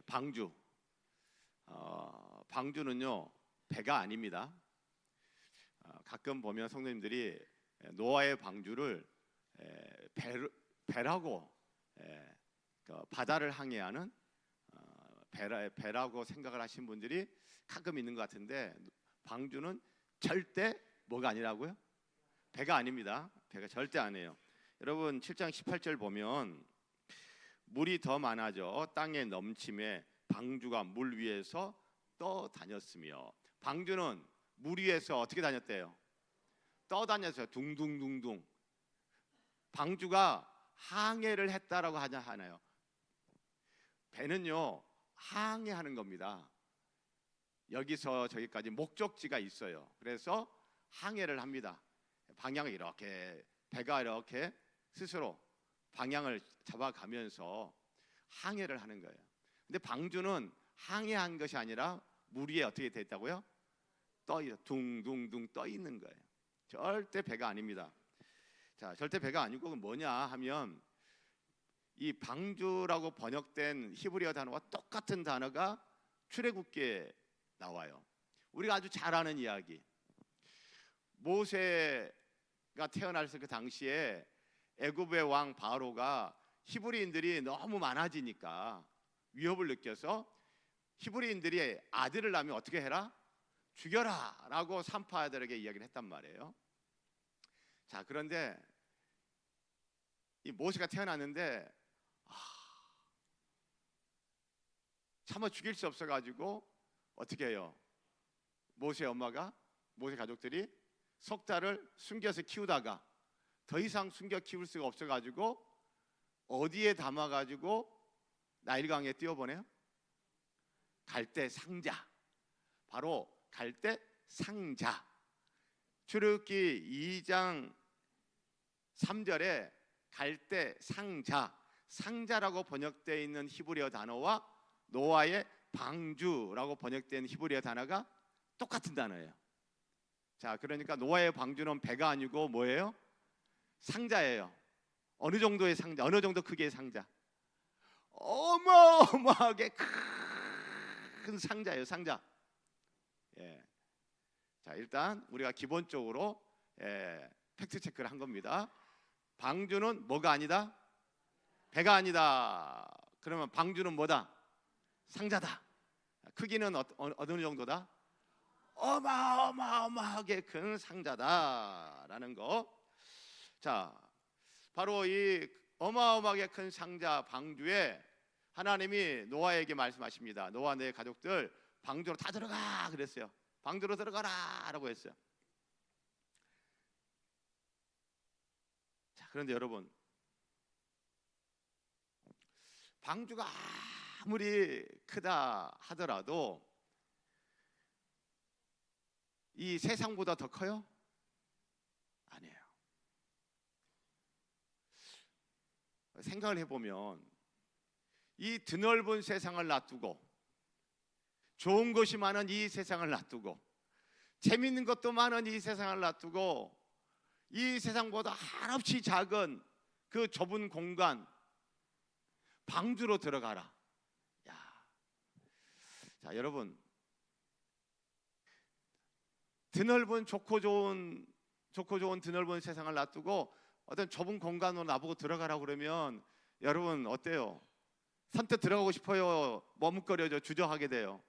방주. 방주는요 배가 아닙니다. 가끔 보면 성도님들이 노아의 방주를 배라고 그 바다를 항해하는 배라고 생각을 하시는 분들이 가끔 있는 것 같은데, 방주는 절대 뭐가 아니라고요? 배가 아닙니다. 배가 절대 아니에요. 여러분 7장 18절 보면 물이 더 많아져 땅에 넘침에 방주가 물 위에서 떠다녔으며. 방주는 물 위에서 어떻게 다녔대요? 떠다녔어요. 둥둥둥둥. 방주가 항해를 했다라고 하나요? 배는요 항해하는 겁니다. 여기서 저기까지 목적지가 있어요. 그래서 항해를 합니다. 방향을 이렇게, 배가 이렇게 스스로 방향을 잡아가면서 항해를 하는 거예요. 근데 방주는 항해한 것이 아니라 물 위에 어떻게 돼 있다고요? 둥둥둥 떠 있는 거예요. 절대 배가 아닙니다. 자, 절대 배가 아니고 그건 뭐냐 하면, 이 방주라고 번역된 히브리어 단어와 똑같은 단어가 출애굽기에 나와요. 우리가 아주 잘 아는 이야기. 모세가 태어났을 그 당시에 애굽의 왕 바로가 히브리인들이 너무 많아지니까 위협을 느껴서 히브리인들이 아들을 낳으면 어떻게 해라? 죽여라 라고 산파들에게 이야기를 했단 말이에요. 자, 그런데 이 모세가 태어났는데 차마 죽일 수 없어가지고 어떻게 해요? 모세 엄마가, 모세 가족들이 석 달을 숨겨서 키우다가 더 이상 숨겨 키울 수가 없어가지고 어디에 담아가지고 나일강에 띄워보내요? 갈대 상자. 바로 갈대 상자. 출애굽기 2장 3절에 갈대 상자, 상자라고 번역되어 있는 히브리어 단어와 노아의 방주라고 번역된 히브리어 단어가 똑같은 단어예요. 자, 그러니까 노아의 방주는 배가 아니고 뭐예요? 상자예요. 어느 정도의 상자, 어느 정도 크기의 상자? 어마어마하게 큰 상자예요, 상자. 예. 자, 일단 우리가 기본적으로 팩트 체크를 한 겁니다. 방주는 뭐가 아니다? 배가 아니다. 그러면 방주는 뭐다? 상자다. 크기는 어느 정도다? 어마어마하게 큰 상자다라는 거. 자, 바로 이 어마어마하게 큰 상자 방주에 하나님이 노아에게 말씀하십니다. 노아 네 가족들 방주로 다 들어가 그랬어요. 방주로 들어가라라고 했어요. 자, 그런데 여러분, 방주가 아무리 크다 하더라도 이 세상보다 더 커요? 아니에요. 생각을 해보면 이 드넓은 세상을 놔두고, 좋은 것이 많은 이 세상을 놔두고, 재밌는 것도 많은 이 세상을 놔두고, 이 세상보다 한없이 작은 그 좁은 공간 방주로 들어가라. 야, 자, 여러분, 드넓은 좋고 좋은 드넓은 세상을 놔두고 어떤 좁은 공간으로 나보고 들어가라고 그러면 여러분 어때요? 선뜻 들어가고 싶어요? 머뭇거려져? 주저하게 돼요?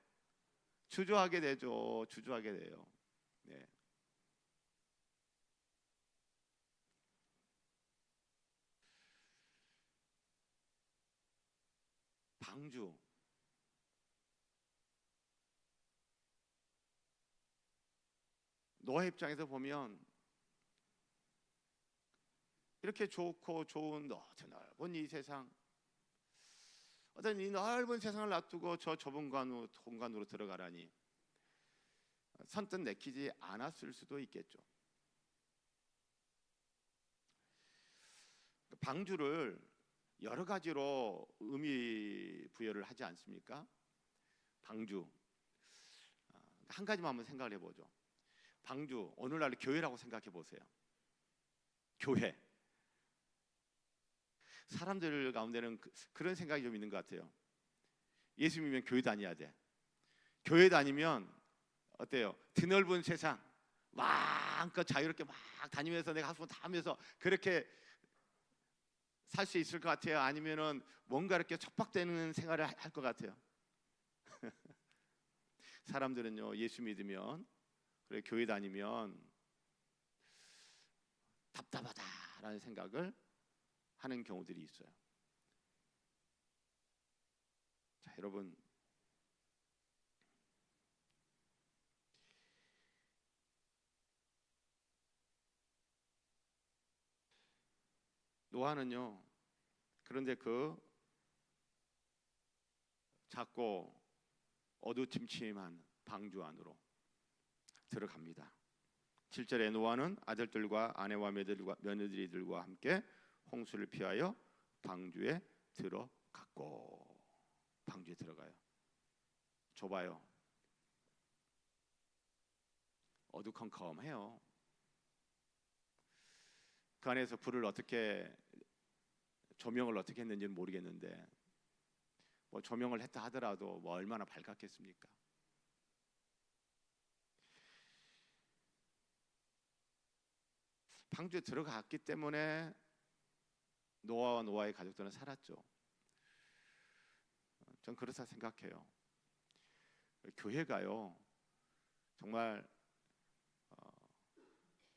주저하게 되죠. 주저하게 돼요. 네. 방주. 노아 입장에서 보면 이렇게 좋고 좋은 넓은 이 세상, 어떤 이 넓은 세상을 놔두고 저 좁은 공간으로 들어가라니 선뜻 내키지 않았을 수도 있겠죠. 방주를 여러 가지로 의미 부여를 하지 않습니까? 방주, 한 가지만 한번 생각을 해보죠. 방주, 오늘날 교회라고 생각해 보세요. 교회. 사람들 가운데는 그런 생각이 좀 있는 것 같아요. 예수 믿으면 교회 다녀야 돼. 교회 다니면 어때요? 드넓은 세상 마음껏 자유롭게 막 다니면서 내가 하고 싶은 거 다 하면서 그렇게 살 수 있을 것 같아요? 아니면은 뭔가 이렇게 척박되는 생활을 할 것 같아요? 사람들은요, 예수 믿으면, 그래 교회 다니면 답답하다라는 생각을 하는 경우들이 있어요. 자, 여러분, 노아는요, 그런데 그 작고 어두침침한 방주 안으로 들어갑니다. 7절에 노아는 아들들과 아내와 며느리들과 함께 홍수를 피하여 방주에 들어갔고, 방주에 들어가요. 좁아요. 어두컴컴해요. 그 안에서 불을 어떻게 조명을 어떻게 했는지는 모르겠는데 뭐 조명을 했다 하더라도 뭐 얼마나 밝았겠습니까? 방주에 들어갔기 때문에 노아와 노아의 가족들은 살았죠. 전 그렇다 생각해요. 교회가요, 정말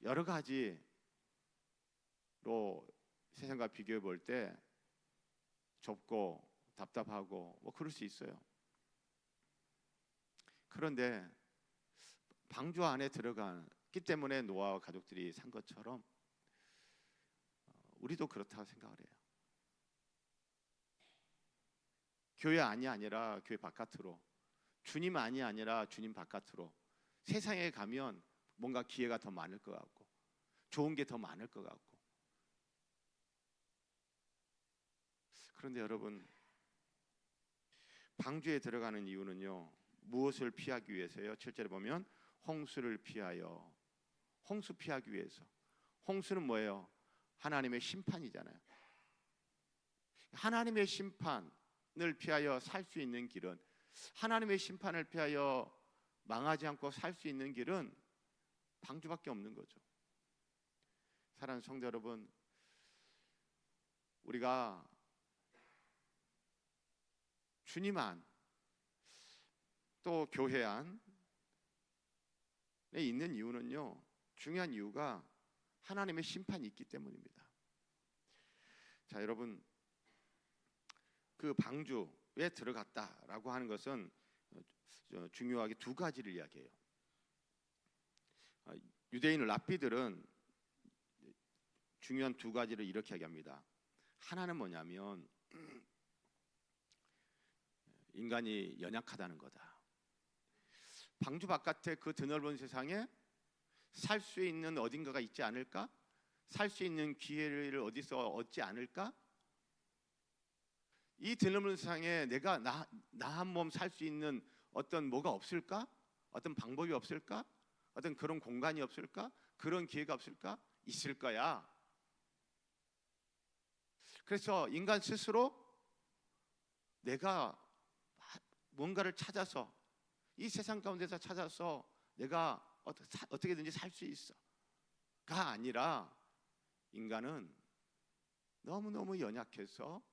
여러 가지로 세상과 비교해 볼 때 좁고 답답하고 뭐 그럴 수 있어요. 그런데 방주 안에 들어갔기 때문에 노아와 가족들이 산 것처럼 우리도 그렇다고 생각을 해요. 교회 안이 아니라 교회 바깥으로, 주님 안이 아니라 주님 바깥으로 세상에 가면 뭔가 기회가 더 많을 것 같고 좋은 게 더 많을 것 같고. 그런데 여러분, 방주에 들어가는 이유는요, 무엇을 피하기 위해서요? 7절에 보면 홍수를 피하여. 홍수 피하기 위해서. 홍수는 뭐예요? 하나님의 심판이잖아요. 하나님의 심판을 피하여 살 수 있는 길은, 하나님의 심판을 피하여 망하지 않고 살 수 있는 길은 방주밖에 없는 거죠. 사랑하는 성도 여러분, 우리가 주님 안, 또 교회 안에 있는 이유는요, 중요한 이유가 하나님의 심판이 있기 때문입니다. 자, 여러분, 그 방주에 들어갔다라고 하는 것은 중요하게 두 가지를 이야기해요. 유대인 랍비들은 중요한 두 가지를 이렇게 이야기합니다. 하나는 뭐냐면 인간이 연약하다는 거다. 방주 바깥에 그 드넓은 세상에 살 수 있는 어딘가가 있지 않을까? 살 수 있는 기회를 어디서 얻지 않을까? 이 드넓은 세상에 내가 나 한 몸 살 수 있는 어떤 뭐가 없을까? 어떤 방법이 없을까? 어떤 그런 공간이 없을까? 그런 기회가 없을까? 있을 거야. 그래서 인간 스스로 내가 뭔가를 찾아서 이 세상 가운데서 찾아서 내가 어떻게든지 살 수 있어가 아니라, 인간은 너무너무 연약해서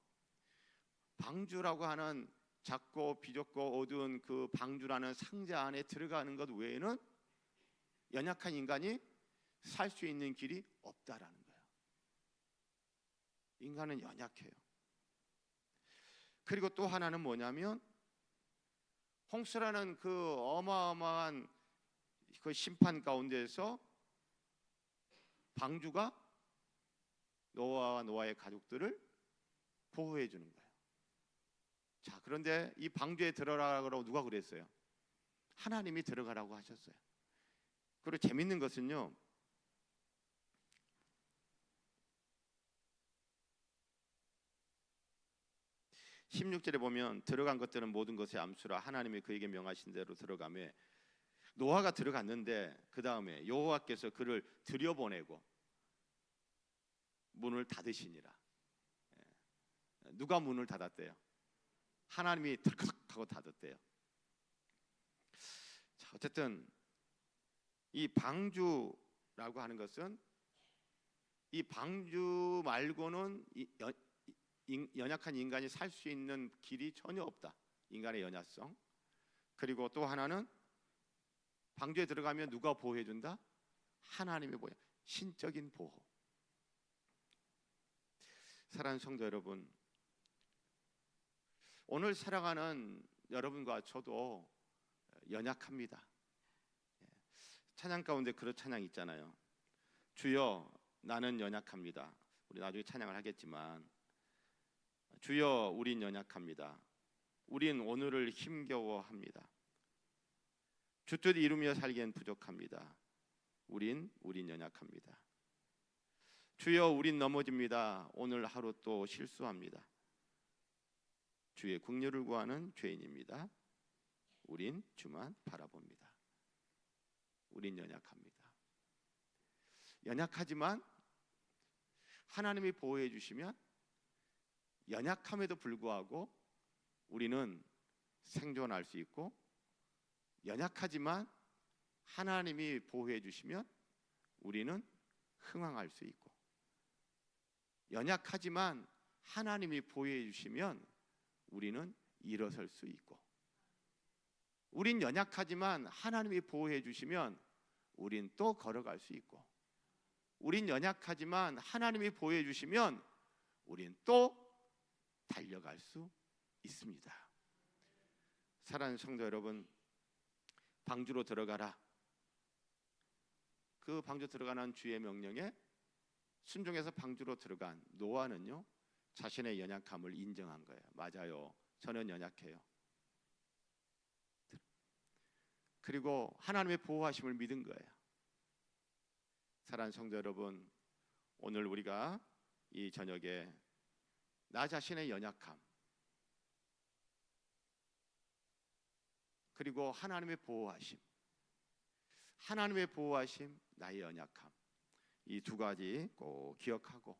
방주라고 하는 작고 비좁고 어두운 그 방주라는 상자 안에 들어가는 것 외에는 연약한 인간이 살 수 있는 길이 없다라는 거예요. 인간은 연약해요. 그리고 또 하나는 뭐냐면, 홍수라는 그 어마어마한 그 심판 가운데에서 방주가 노아와 노아의 가족들을 보호해 주는 거예요. 자, 그런데 이 방주에 들어가라고 누가 그랬어요? 하나님이 들어가라고 하셨어요. 그리고 재밌는 것은요, 16절에 보면 들어간 것들은 모든 것의 암수라 하나님이 그에게 명하신 대로 들어가매, 노아가 들어갔는데 그 다음에 여호와께서 그를 들여보내고 문을 닫으시니라. 누가 문을 닫았대요? 하나님이 덜컥하고 닫았대요. 자, 어쨌든 이 방주라고 하는 것은 이 방주 말고는 연약한 인간이 살 수 있는 길이 전혀 없다. 인간의 연약성. 그리고 또 하나는 방주에 들어가면 누가 보호해 준다? 하나님의 보호, 신적인 보호. 사랑하는 성도 여러분, 오늘 살아가는 여러분과 저도 연약합니다. 찬양 가운데 그런 찬양 있잖아요. 주여 나는 연약합니다. 우리 나중에 찬양을 하겠지만, 주여 우린 연약합니다. 우린 오늘을 힘겨워합니다. 주뜻 이루며 살기엔 부족합니다. 우린 연약합니다. 주여 우린 넘어집니다. 오늘 하루 또 실수합니다. 주의 긍휼을 구하는 죄인입니다. 우린 주만 바라봅니다. 우린 연약합니다. 연약하지만 하나님이 보호해 주시면 연약함에도 불구하고 우리는 생존할 수 있고, 연약하지만 하나님이 보호해 주시면 우리는 흥황할 수 있고, 연약하지만 하나님이 보호해 주시면 우리는 일어설 수 있고, 우린 연약하지만 하나님이 보호해 주시면 우린 또 걸어갈 수 있고, 우린 연약하지만 하나님이 보호해 주시면 우린 또 달려갈 수 있습니다. 사랑하는 성도 여러분, 방주로 들어가라. 그 방주 들어가는 주의 명령에 순종해서 방주로 들어간 노아는요, 자신의 연약함을 인정한 거예요. 맞아요, 저는 연약해요. 그리고 하나님의 보호하심을 믿은 거예요. 사랑하는 성도 여러분, 오늘 우리가 이 저녁에 나 자신의 연약함, 그리고 하나님의 보호하심, 나의 연약함, 이 두 가지 꼭 기억하고,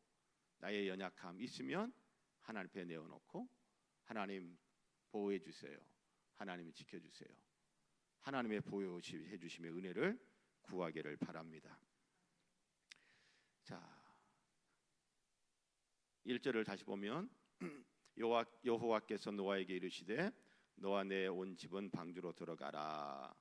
나의 연약함 있으면 하나님 앞에 내어놓고, 하나님 보호해 주세요, 하나님 지켜주세요, 하나님의 보호해 주심의 은혜를 구하기를 바랍니다. 자, 1절을 다시 보면 여호와께서 노아에게 이르시되 너와 내 온 집은 방주로 들어가라.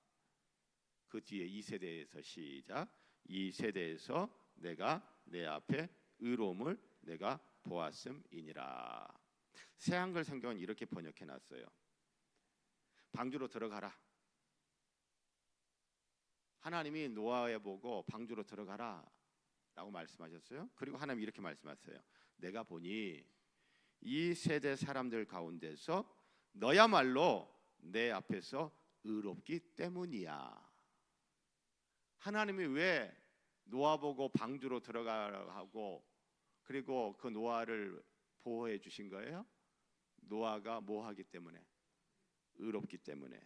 그 뒤에 2세대에서 시작. 2세대에서 내가 내 앞에 의로움을 내가 보았음이니라. 새한글 성경은 이렇게 번역해 놨어요. 방주로 들어가라. 하나님이 노아에 보고 방주로 들어가라 라고 말씀하셨어요. 그리고 하나님이 이렇게 말씀하셨어요. 내가 보니 이 세대 사람들 가운데서 너야말로 내 앞에서 의롭기 때문이야. 하나님이 왜 노아 보고 방주로 들어가라고 하고, 그리고 그 노아를 보호해 주신 거예요? 노아가 뭐 하기 때문에? 의롭기 때문에.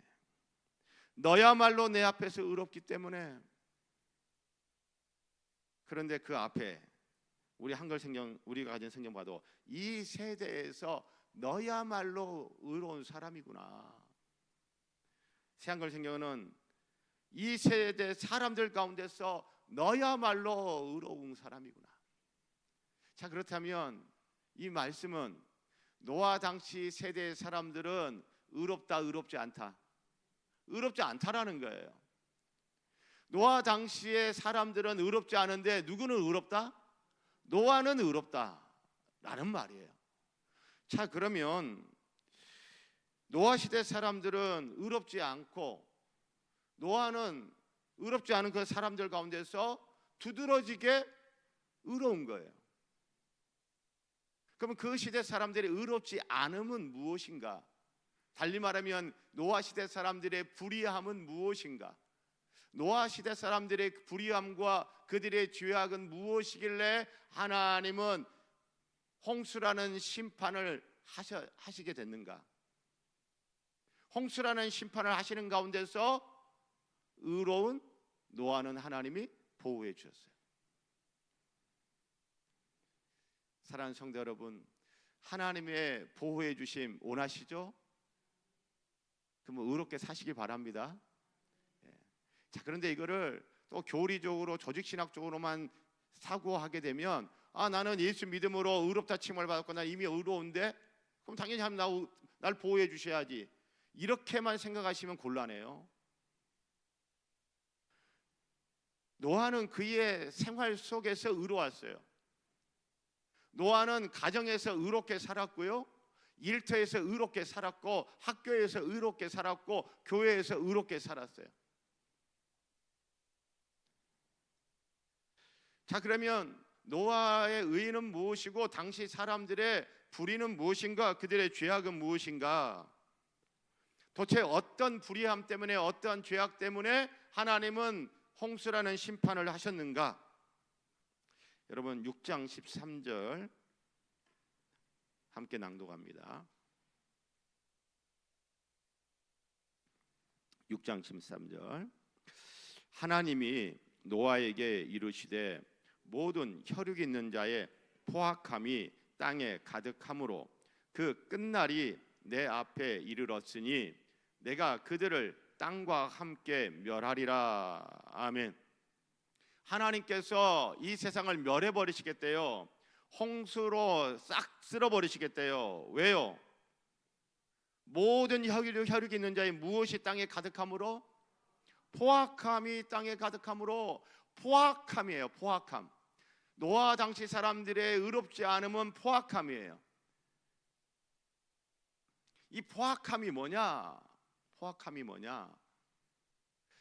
너야말로 내 앞에서 의롭기 때문에. 그런데 그 앞에 우리 한글 성경, 우리가 가진 성경 봐도 이 세대에서 너야말로 의로운 사람이구나. 새한글 성경은 이 세대 사람들 가운데서 너야말로 의로운 사람이구나. 자, 그렇다면 이 말씀은 노아 당시 세대 사람들은 의롭다, 의롭지 않다? 의롭지 않다라는 거예요. 노아 당시의 사람들은 의롭지 않은데 누구는 의롭다? 노아는 의롭다라는 말이에요. 자, 그러면 노아 시대 사람들은 의롭지 않고 노아는 의롭지 않은 그 사람들 가운데서 두드러지게 의로운 거예요. 그러면 그 시대 사람들의 의롭지 않음은 무엇인가? 달리 말하면 노아 시대 사람들의 불의함은 무엇인가? 노아 시대 사람들의 불의함과 그들의 죄악은 무엇이길래 하나님은 홍수라는 심판을 하시게 됐는가? 홍수라는 심판을 하시는 가운데서 의로운 노아는 하나님이 보호해 주셨어요. 사랑하는 성도 여러분, 하나님의 보호해 주심 원하시죠? 여러분 의롭게 사시길 바랍니다. 예. 자, 그런데 이거를 또 교리적으로 조직신학적으로만 사고하게 되면 나는 예수 믿음으로 의롭다 칭을 받았고 난 이미 의로운데 그럼 당연히 날 보호해 주셔야지, 이렇게만 생각하시면 곤란해요. 노아는 그의 생활 속에서 의로웠어요. 노아는 가정에서 의롭게 살았고요, 일터에서 의롭게 살았고, 학교에서 의롭게 살았고, 교회에서 의롭게 살았어요. 자, 그러면 노아의 의는 무엇이고 당시 사람들의 불의는 무엇인가? 그들의 죄악은 무엇인가? 도대체 어떤 불의함 때문에, 어떠한 죄악 때문에 하나님은 홍수라는 심판을 하셨는가? 여러분 6장 13절 함께 낭독합니다. 6장 13절. 하나님이 노아에게 이르시되 모든 혈육 있는 자의 포악함이 땅에 가득함으로 그 끝날이 내 앞에 이르렀으니 내가 그들을 땅과 함께 멸하리라. 아멘. 하나님께서 이 세상을 멸해버리시겠대요. 홍수로 싹 쓸어버리시겠대요. 왜요? 모든 혈육 있는 자의 무엇이 땅에 가득함으로? 포악함이 땅에 가득함으로. 포악함이에요. 포악함. 노아 당시 사람들의 의롭지 않음은 포악함이에요. 이 포악함이 뭐냐? 포악함이 뭐냐?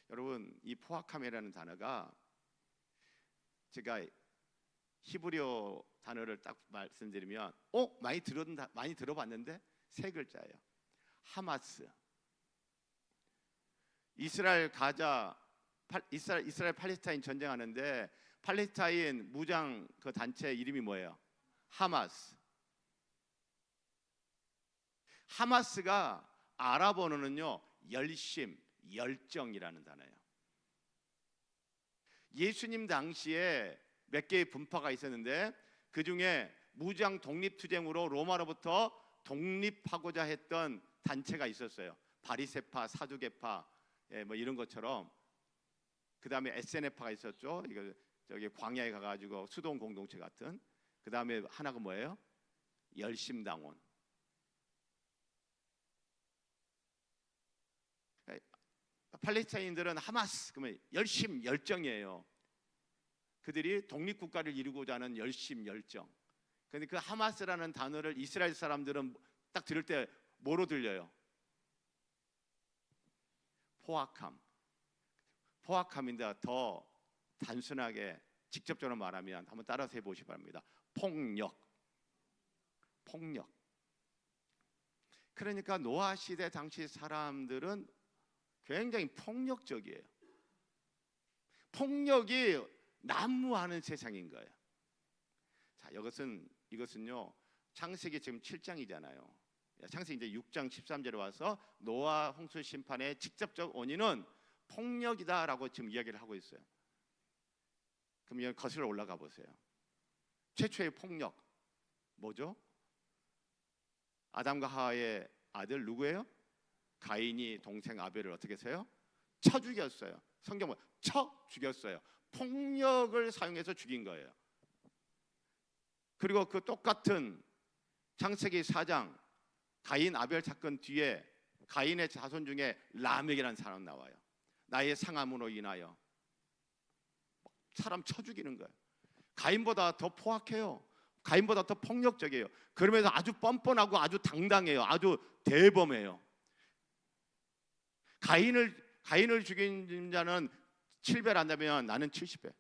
여러분, 이 포악함이라는 단어가, 제가 히브리어 단어를 딱 말씀드리면 많이 들어봤는데 세 글자예요. 하마스. 이스라엘 팔레스타인 전쟁하는데 팔레스타인 무장 그 단체 이름이 뭐예요? 하마스. 하마스가 아랍어로는요 열심, 열정이라는 단어예요. 예수님 당시에 몇 개의 분파가 있었는데 그 중에 무장 독립투쟁으로 로마로부터 독립하고자 했던 단체가 있었어요. 바리새파, 사두개파, 뭐 이런 것처럼. 그 다음에 SNF파가 있었죠. 이거 저기 광야에 가가지고 수동 공동체 같은. 그 다음에 하나가 뭐예요? 열심당원. 팔레스타인들은 하마스, 그러면 열심, 열정이에요. 그들이 독립국가를 이루고자 하는 열심, 열정. 그런데 그 하마스라는 단어를 이스라엘 사람들은 딱 들을 때 뭐로 들려요? 포악함. 포악함인데 더 단순하게 직접적으로 말하면 한번 따라서 해보시기 바랍니다. 폭력. 폭력. 그러니까 노아 시대 당시 사람들은 굉장히 폭력적이에요. 폭력이 난무하는 세상인 거예요. 자, 이것은요 창세기 지금 7장이잖아요. 창세기 이제 6장 13절에 와서 노아 홍수 심판의 직접적 원인은 폭력이다라고 지금 이야기를 하고 있어요. 그럼 여기 거슬러 올라가 보세요. 최초의 폭력 뭐죠? 아담과 하와의 아들 누구예요? 가인이 동생 아벨을 어떻게 했어요? 쳐 죽였어요. 성경은 쳐 죽였어요. 폭력을 사용해서 죽인 거예요. 그리고 그 똑같은 창세기 4장 가인 아벨 사건 뒤에 가인의 자손 중에 라멕이라는 사람 나와요. 나의 상함으로 인하여 사람 쳐 죽이는 거예요. 가인보다 더 포악해요. 가인보다 더 폭력적이에요. 그러면서 아주 뻔뻔하고 아주 당당해요. 아주 대범해요. 가인을 죽인 자는 7배 한다면 나는 70배.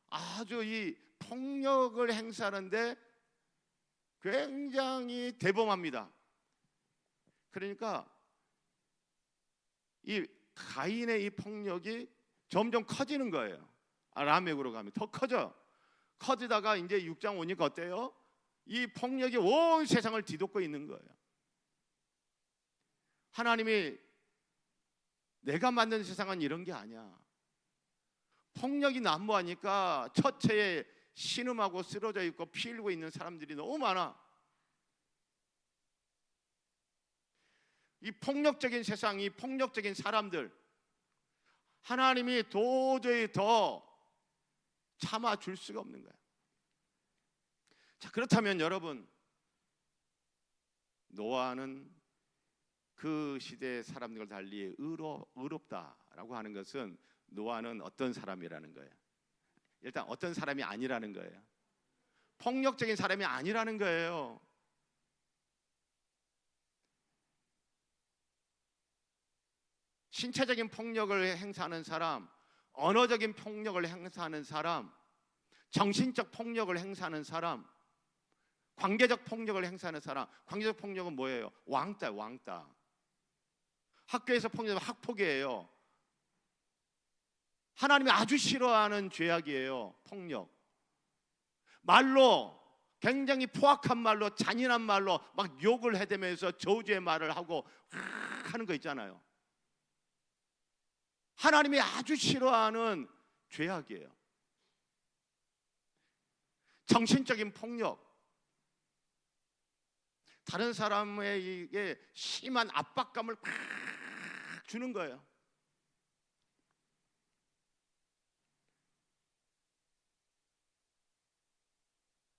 아주 이 폭력을 행사하는데 굉장히 대범합니다. 그러니까 이 가인의 이 폭력이 점점 커지는 거예요. 라멕으로 가면 더 커지다가 이제 6장 오니까 어때요? 이 폭력이 온 세상을 뒤덮고 있는 거예요. 하나님이 내가 만든 세상은 이런 게 아니야. 폭력이 난무하니까 처체에 신음하고 쓰러져 있고 피 흘리고 있는 사람들이 너무 많아. 이 폭력적인 세상, 이 폭력적인 사람들, 하나님이 도저히 더 참아줄 수가 없는 거예요. 자, 그렇다면 여러분, 노아는 그 시대의 사람들과 달리 의롭다라고 하는 것은 노아는 어떤 사람이라는 거예요? 일단 어떤 사람이 아니라는 거예요. 폭력적인 사람이 아니라는 거예요. 신체적인 폭력을 행사하는 사람, 언어적인 폭력을 행사하는 사람, 정신적 폭력을 행사하는 사람, 관계적 폭력을 행사하는 사람. 관계적 폭력은 뭐예요? 왕따, 왕따. 학교에서 폭력은 학폭이에요. 하나님이 아주 싫어하는 죄악이에요, 폭력. 말로, 굉장히 포악한 말로, 잔인한 말로 막 욕을 해대면서 저주의 말을 하고 하는 거 있잖아요. 하나님이 아주 싫어하는 죄악이에요. 정신적인 폭력, 다른 사람에게 심한 압박감을 주는 거예요.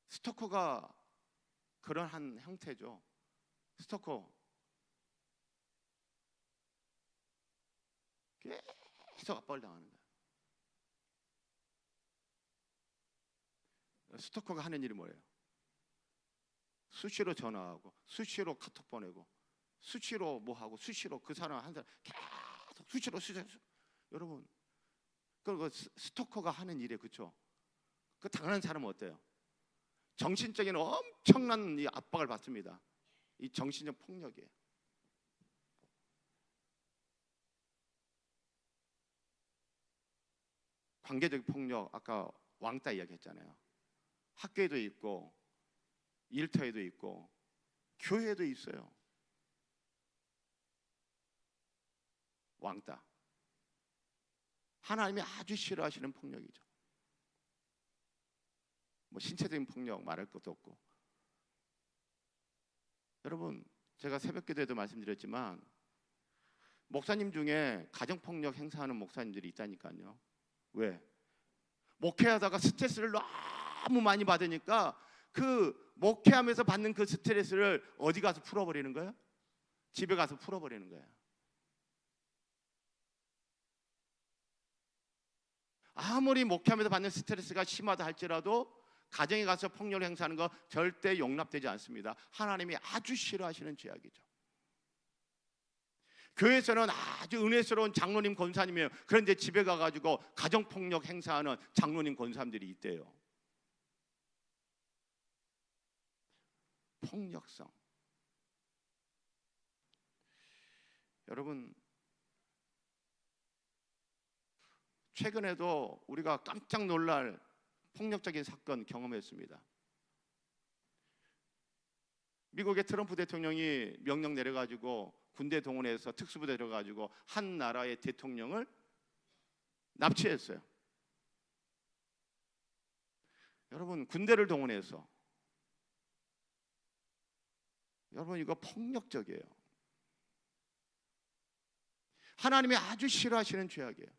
스토커가 그런 한 형태죠. 스토커 계속 압박을 당하는 거예요. 스토커가 하는 일이 뭐예요? 수시로 전화하고, 수시로 카톡 보내고, 수시로 뭐 하고, 수시로 그 사람 한 사람 계속 수시로. 여러분, 그 스토커가 하는 일에, 그렇죠? 그 당하는 사람은 어때요? 정신적인 엄청난 이 압박을 받습니다. 이 정신적 폭력이에요. 관계적 폭력, 아까 왕따 이야기했잖아요. 학교에도 있고, 일터에도 있고, 교회에도 있어요. 왕따. 하나님이 아주 싫어하시는 폭력이죠. 뭐 신체적인 폭력 말할 것도 없고. 여러분, 제가 새벽기도에도 말씀드렸지만 목사님 중에 가정폭력 행사하는 목사님들이 있다니까요. 왜? 목회하다가 스트레스를 너무 많이 받으니까 그 목회하면서 받는 그 스트레스를 어디 가서 풀어버리는 거예요? 집에 가서 풀어버리는 거예요. 아무리 목회하면서 받는 스트레스가 심하다 할지라도 가정에 가서 폭력을 행사하는 거 절대 용납되지 않습니다. 하나님이 아주 싫어하시는 죄악이죠. 교회에서는 아주 은혜스러운 장로님 권사님이에요. 그런데 집에 가가지고 가정폭력 행사하는 장로님 권사님들이 있대요. 폭력성. 여러분, 최근에도 우리가 깜짝 놀랄 폭력적인 사건 경험했습니다. 미국의 트럼프 대통령이 명령 내려가지고 군대 동원해서 특수부대 들어가지고 한 나라의 대통령을 납치했어요. 여러분, 군대를 동원해서, 여러분, 이거 폭력적이에요. 하나님이 아주 싫어하시는 죄악이에요.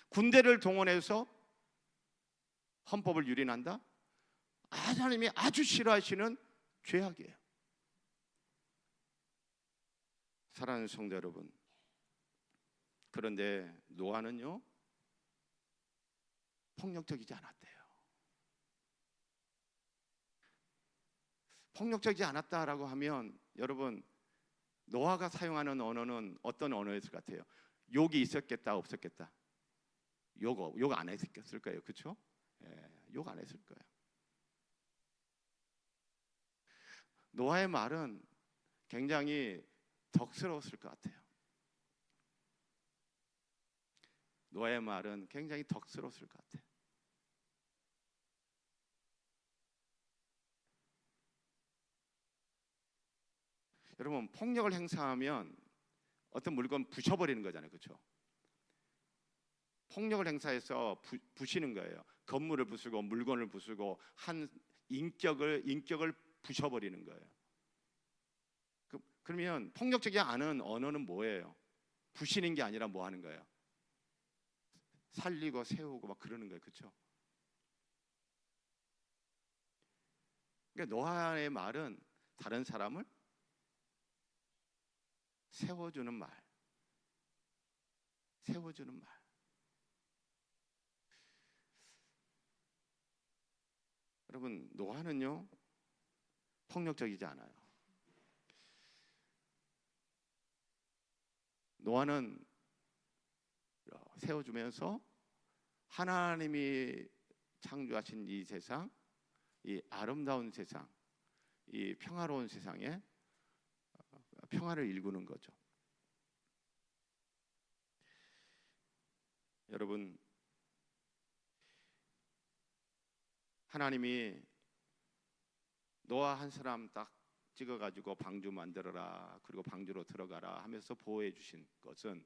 군대를 동원해서 헌법을 유린한다? 하나님이 아주 싫어하시는 죄악이에요. 사랑하는 성도 여러분, 그런데 노아는요 폭력적이지 않았대요. 폭력적이지 않았다라고 하면 여러분, 노아가 사용하는 언어는 어떤 언어였을 것 같아요? 욕이 있었겠다, 없었겠다? 욕 안 했을 거예요, 그렇죠? 욕 안 했을 거예요. 노아의 말은 굉장히 덕스러웠을 것 같아요. 노아의 말은 굉장히 덕스러웠을 것 같아요. 여러분, 폭력을 행사하면 어떤 물건 부셔버리는 거잖아요, 그렇죠? 폭력을 행사해서 부시는 거예요. 건물을 부수고 물건을 부수고 한 인격을 부셔버리는 거예요. 그러면 폭력적이지 않은 언어는 뭐예요? 부시는 게 아니라 뭐 하는 거예요? 살리고 세우고 막 그러는 거예요. 그렇죠? 그러니까 노아의 말은 다른 사람을 세워주는 말, 세워주는 말. 여러분, 노아는요 폭력적이지 않아요. 노아는 세워주면서 하나님이 창조하신 이 세상, 이 아름다운 세상, 이 평화로운 세상에 평화를 일구는 거죠. 여러분, 하나님이 노아 한 사람 딱 찍어가지고 방주 만들어라, 그리고 방주로 들어가라 하면서 보호해 주신 것은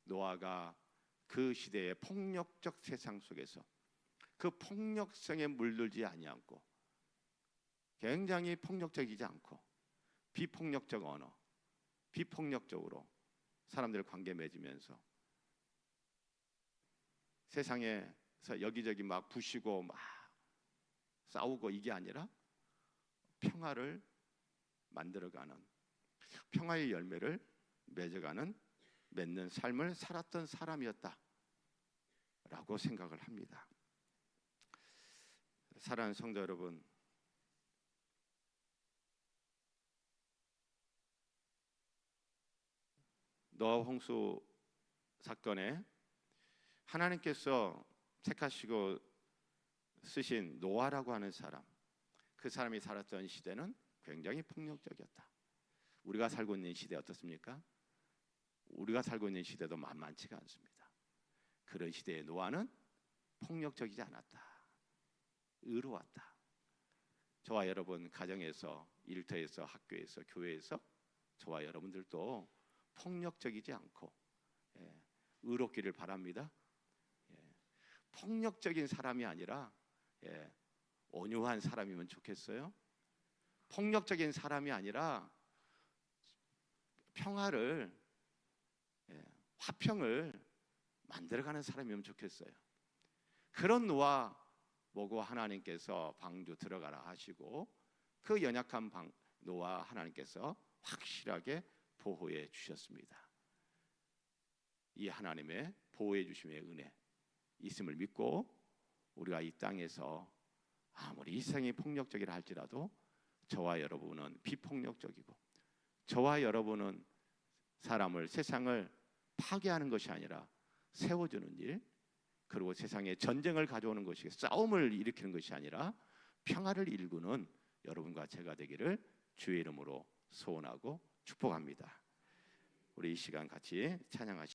노아가 그 시대의 폭력적 세상 속에서 그 폭력성에 물들지 아니하고, 굉장히 폭력적이지 않고 비폭력적 언어, 비폭력적으로 사람들 관계 맺으면서 세상에서 여기저기 막 부시고 막 싸우고 이게 아니라 평화를 만들어가는, 평화의 열매를 맺는 삶을 살았던 사람이었다라고 생각을 합니다. 사랑하는 성도 여러분, 노아 홍수 사건에 하나님께서 택하시고 쓰신 노아라고 하는 사람, 그 사람이 살았던 시대는 굉장히 폭력적이었다. 우리가 살고 있는 시대 어떻습니까? 우리가 살고 있는 시대도 만만치가 않습니다. 그런 시대의 노아는 폭력적이지 않았다. 의로웠다. 저와 여러분 가정에서, 일터에서, 학교에서, 교회에서 저와 여러분들도 폭력적이지 않고 의롭기를 바랍니다. 폭력적인 사람이 아니라 온유한 사람이면 좋겠어요. 폭력적인 사람이 아니라 평화를, 화평을 만들어가는 사람이면 좋겠어요. 그런 노아 보고 하나님께서 방주 들어가라 하시고, 그 연약한 노아 하나님께서 확실하게 보호해 주셨습니다. 이 하나님의 보호해 주심의 은혜 있음을 믿고, 우리가 이 땅에서 아무리 이 세상이 폭력적이라 할지라도 저와 여러분은 비폭력적이고, 저와 여러분은 사람을, 세상을 파괴하는 것이 아니라 세워주는 일, 그리고 세상에 전쟁을 가져오는 것이, 싸움을 일으키는 것이 아니라 평화를 일구는 여러분과 제가 되기를 주의 이름으로 소원하고 축복합니다. 우리 이 시간 같이 찬양하시겠습니다.